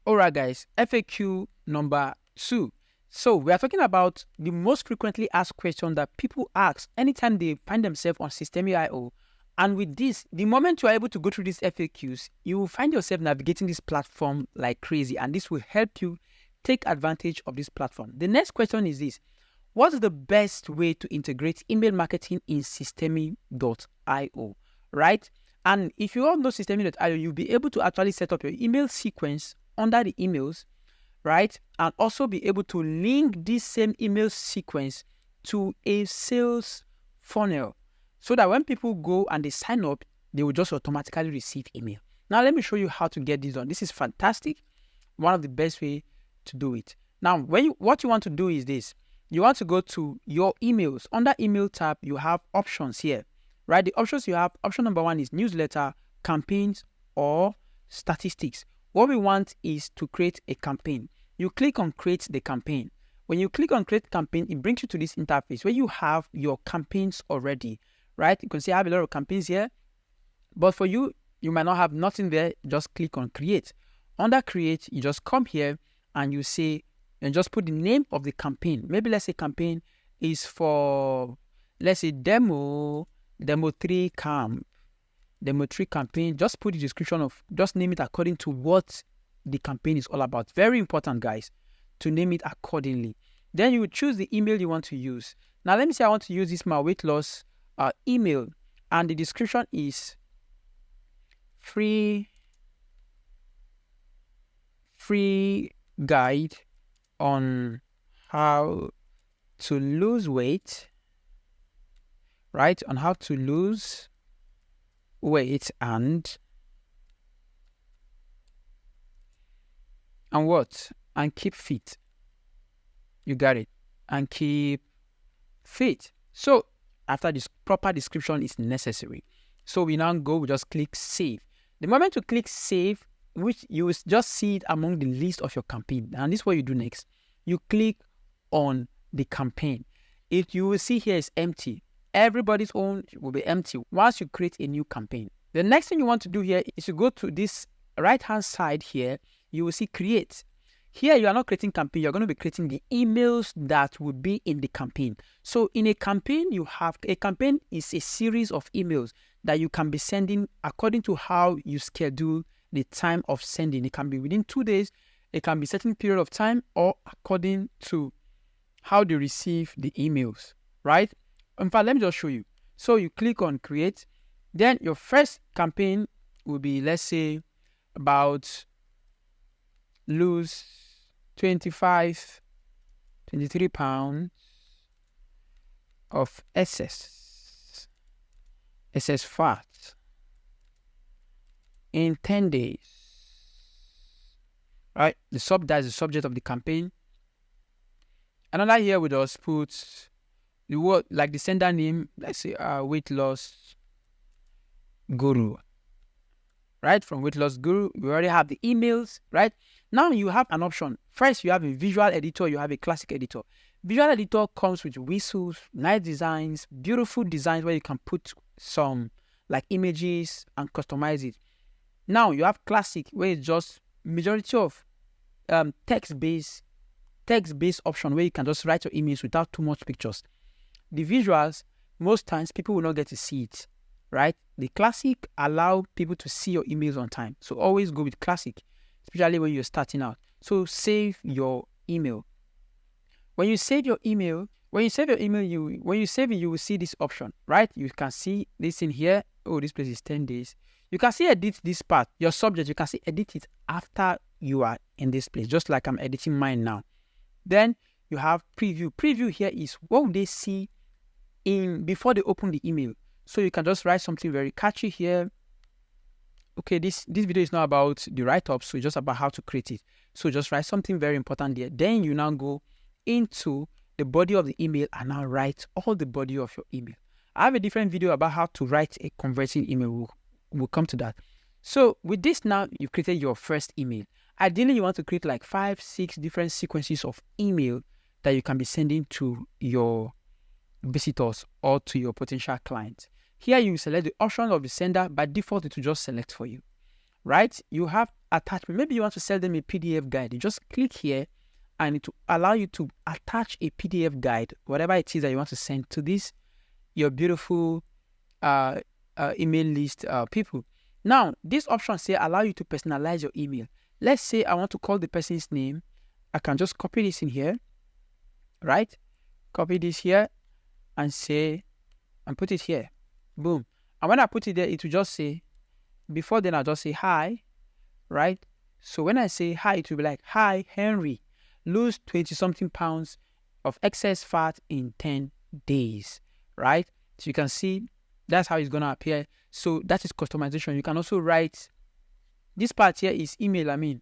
Alright guys, FAQ number 2. So we are talking about the most frequently asked question that people ask anytime they find themselves on Systeme.io. And with this, the moment you are able to go through these FAQs, you will find yourself navigating this platform like crazy, and this will help you take advantage of this platform. The next question is this: what's the best way to integrate email marketing in Systeme.io, right? And if you all know Systeme.io, you'll be able to actually set up your email sequence under the emails, right? And also be able to link this same email sequence to a sales funnel, so that when people go and they sign up, they will just automatically receive email. Now, let me show you how to get this done. This is fantastic. One of the best way to do it. Now, what you want to do is this. You want to go to your emails. Under email tab, you have options here, right? The options you have, option number 1 is newsletter, campaigns, or statistics. What we want is to create a campaign. You click on create the campaign. When you click on create campaign, it brings you to this interface where you have your campaigns already, right? You can see I have a lot of campaigns here, but for you, you might not have nothing there. Just click on create. Under create, you just come here and you say, and just put the name of the campaign. Maybe let's say campaign is for, let's say demo 3 camp, demo 3 campaign. Just put the description of, just name it according to what the campaign is all about. Very important, guys, to name it accordingly. Then you choose the email you want to use. Now, let me say I want to use this my weight loss email, and the description is free guide on how to lose weight, right? On how to lose weight and what? And keep fit. You got it. And keep fit. So after this proper description is necessary. So we now go, we just click save. The moment you click save, which you will just see it among the list of your campaign. And this is what you do next. You click on the campaign. If you will see here is empty. Everybody's own will be empty once you create a new campaign. The next thing you want to do here is to go to this right-hand side here. You will see create. Here you are not creating campaign. You're going to be creating the emails that will be in the campaign. So in a campaign, you have a campaign is a series of emails that you can be sending according to how you schedule the time of sending. It can be within 2 days, it can be certain period of time, or according to how they receive the emails, right? In fact, let me just show you. So you click on create. Then your first campaign will be, let's say, about lose 23 pounds of excess fat in 10 days, right? That is the subject of the campaign. Another here we just put the word, like the sender name, let's say weight loss guru, right? From weight loss guru, we already have the emails, right? Now you have an option. First, you have a visual editor, you have a classic editor. Visual editor comes with whistles, nice designs, beautiful designs where you can put some like images and customize it. Now you have classic, where it's just majority of text-based option where you can just write your emails without too much pictures. The visuals, most times people will not get to see it, right? The classic allow people to see your emails on time. So always go with classic, especially when you're starting out. So save your email. When you save your email, you will see this option, right? You can see this in here. Oh, this place is 10 days. You can see edit this part, your subject. You can see edit it after you are in this place, just like I'm editing mine now. Then you have preview. Preview here is what would they see before they open the email. So you can just write something very catchy here. Okay, this video is not about the write-up, so it's just about how to create it. So just write something very important there. Then you now go into the body of the email and now write all the body of your email. I have a different video about how to write a converting email. We'll come to that. So with this now, you've created your first email. Ideally, you want to create like 5-6 different sequences of email that you can be sending to your visitors or to your potential clients. Here you select the option of the sender. By default, it will just select for you. right? You have attachment. Maybe you want to sell them a PDF guide. You just click here and it will allow you to attach a PDF guide, whatever it is that you want to send to this, your beautiful email list people. Now, this option say allow you to personalize your email. Let's say I want to call the person's name. I can just copy this in here, right? Copy this here and say, and put it here. Boom. And when I put it there, it will just say, before then I'll just say hi, right? So when I say hi, it will be like, hi, Henry, lose 20-something pounds of excess fat in 10 days, right? So you can see that's how it's going to appear. So that is customization. You can also write, this part here is email,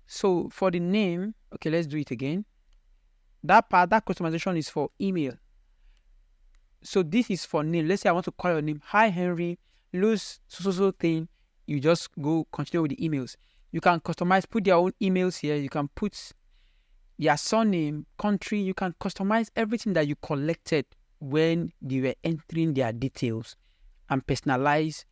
So for the name, okay, let's do it again. That part, that customization is for email. So this is for name. Let's say I want to call your name. Hi, Henry, lose so thing. You just go continue with the emails. You can customize, put your own emails here. You can put your surname, country. You can customize everything that you collected when you were entering their details and personalize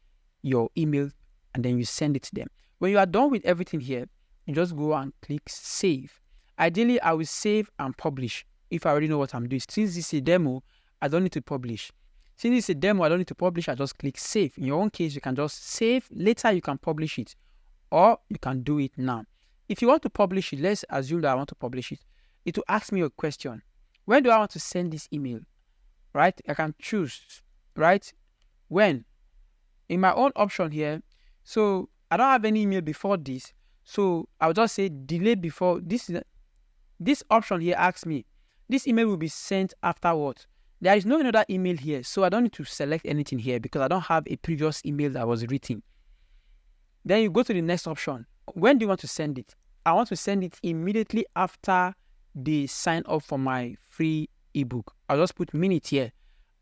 your email, and then you send it to them. When you are done with everything here, you just go and click save. Ideally, I will save and publish if I already know what I'm doing. Since this is a demo, I don't need to publish. Since it's a demo, I don't need to publish. I just click save. In your own case, you can just save. Later, you can publish it, or you can do it now. If you want to publish it, let's assume that I want to publish it. It will ask me a question. When do I want to send this email? Right? I can choose, right? When? In my own option here, so I don't have any email before this, so I'll just say delay before this. This option here asks me, this email will be sent afterwards. There is no another email here, so I don't need to select anything here because I don't have a previous email that was written. Then you go to the next option. When do you want to send it? I want to send it immediately after they sign up for my free ebook. I'll just put minute here.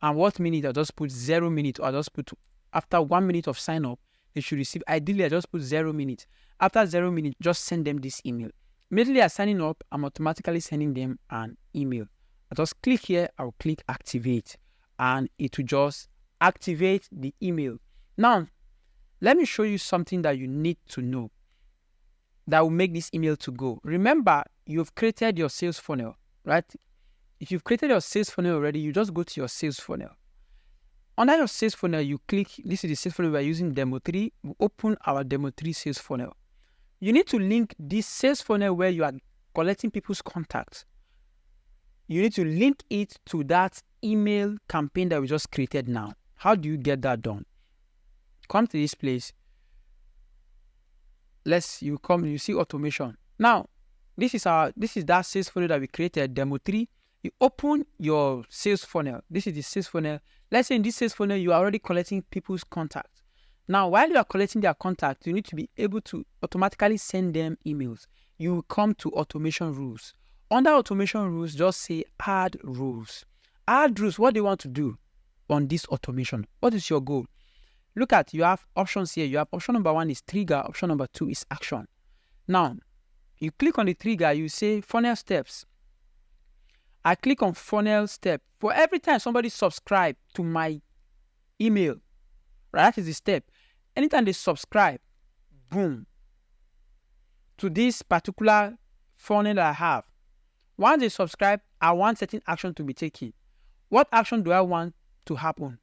And what minute? I'll just put 0 minute. Or I'll just put after 1 minute of sign up, they should receive. Ideally, I just put 0 minute. After 0 minute, just send them this email. Immediately as signing up, I'm automatically sending them an email. I just click here, I'll click activate, and it will just activate the email. Now, let me show you something that you need to know that will make this email to go. Remember, you've created your sales funnel, right? If you've created your sales funnel already, you just go to your sales funnel. Under your sales funnel, you click, this is the sales funnel we're using, demo 3. We open our demo 3 sales funnel. You need to link this sales funnel where you are collecting people's contacts. You need to link it to that email campaign that we just created now. How do you get that done? Come to this place. You see automation. Now, this is that sales funnel that we created, demo 3. You open your sales funnel. This is the sales funnel. Let's say in this sales funnel, you are already collecting people's contacts. Now, while you are collecting their contacts, you need to be able to automatically send them emails. You will come to automation rules. Under automation rules, just say add rules. Add rules. What do you want to do on this automation? What is your goal? Look at, you have options here. You have option number 1 is trigger. Option number 2 is action. Now, you click on the trigger. You say funnel steps. I click on funnel step. For every time somebody subscribe to my email, right? That is the step. Anytime they subscribe, boom, to this particular funnel that I have. Once they subscribe, I want certain action to be taken. What action do I want to happen?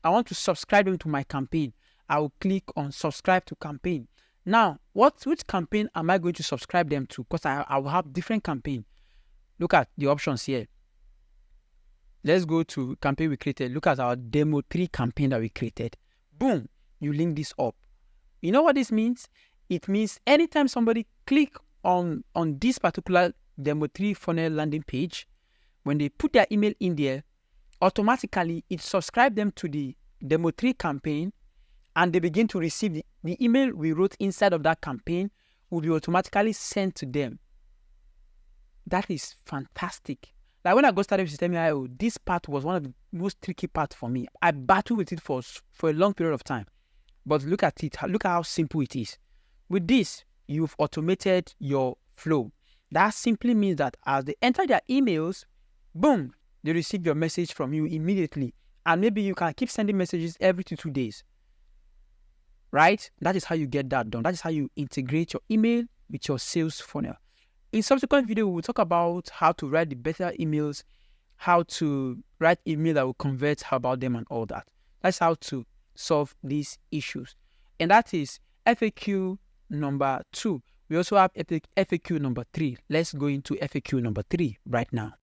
I want to subscribe them to my campaign. I will click on subscribe to campaign. Now, which campaign am I going to subscribe them to? Because I will have different campaign. Look at the options here. Let's go to campaign we created. Look at our demo 3 campaign that we created. Boom, you link this up. You know what this means? It means anytime somebody click on this particular demo 3 funnel landing page, when they put their email in there, automatically it subscribes them to the demo 3 campaign, and they begin to receive the email we wrote inside of that campaign will be automatically sent to them. That is fantastic. Like when I got started with Systeme, this part was one of the most tricky parts for me. I battled with it for a long period of time. But look at it. Look at how simple it is. With this, you've automated your flow. That simply means that as they enter their emails, boom, they receive your message from you immediately. And maybe you can keep sending messages every 2 days. right? That is how you get that done. That is how you integrate your email with your sales funnel. In subsequent video, we'll talk about how to write the better emails, how to write email that will convert, how about them and all that. That's how to solve these issues. And that is FAQ number 2. We also have FAQ number 3. Let's go into FAQ number 3 right now.